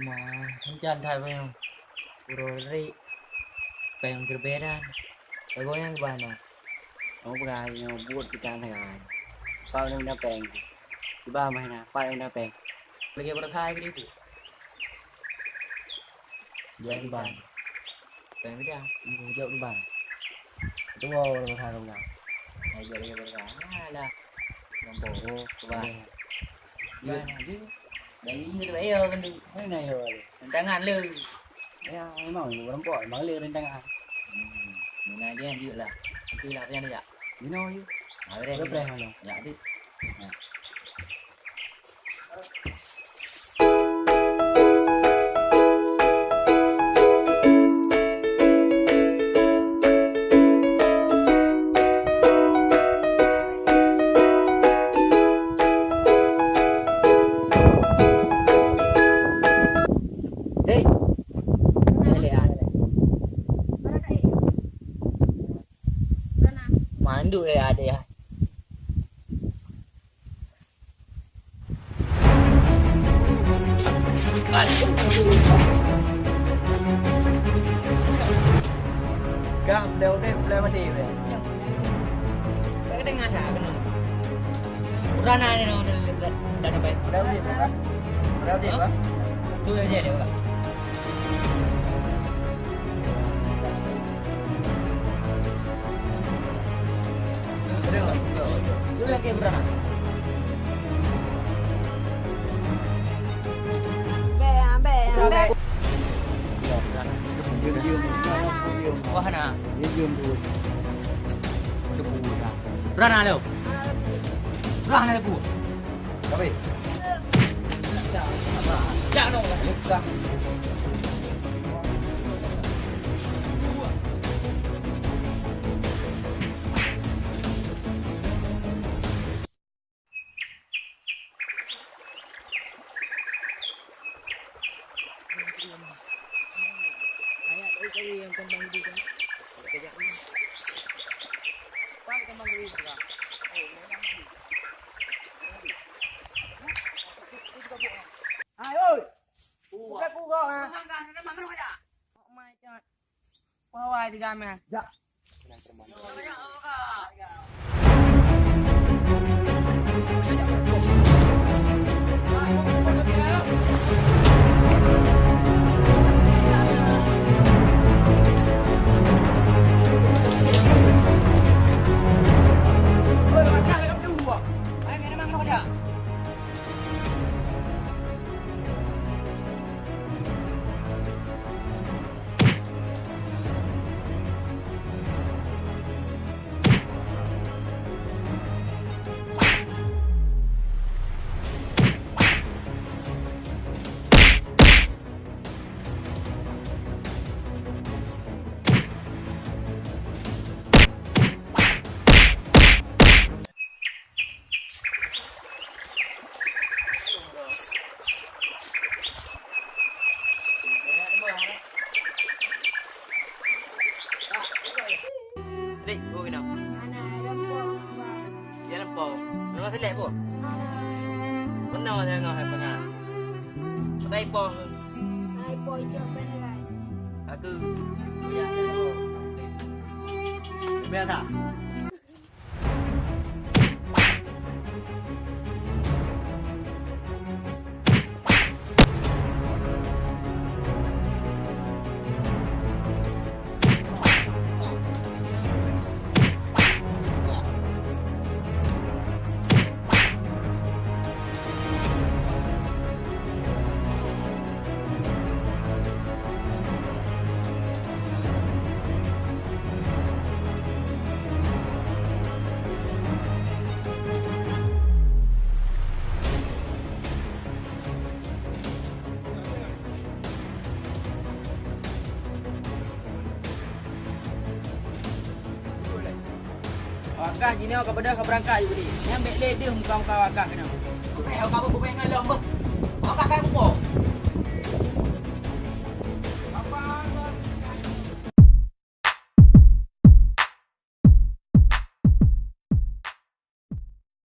Hujan tayo yung puro payung gerberan. Tago yang gimana? Ang bagay yung buot kita na nga. Paano na peng? Diba mahina? Paano na peng? Lagi bersaing gitu. Diyan ba? Payung dia. Diyan ba? Ito mo wala maharong na. Ay lagi bersaing. Alah. Nampo. Diba? Diyan aja. Dari ini tuh ayo kan di. Ano na yun? Tangan lu. Kaya memang walang po. Mga lirin na nga. Mina dia dia lah. Nanti lah yang dia. You know you. Ada Ano pre? Ano? Ya di. Hey. Mandu deh ada ya. Gap, leo deh, leo mati deh. Cái đây ngang thả cái này. Ra này nó đặt nó bay. Leo di ba? Leo di ba? Tôi về để các Tôi là cái berana. Wah na. Yun tuh. Berana lo. Berana lo bu. Tapi. Jangan dong. Bukan. Yang kembang di kan. Kejap ni. Pak kembang di juga. Ai ơi. Cái cu gò à. Oh my god. Wah, di kami. Dạ. Đi, vô cái nào? Dia lempau. Memang selek po. Mana saya ngah hai panga. Pai po. Aku. Ya, ya. Biasa. Akak jini awak pada kau berangkat juga ni. Yang ambil leh dia muka-muka akak kena. Kau pengen ngalong bah. Akak kayak apa?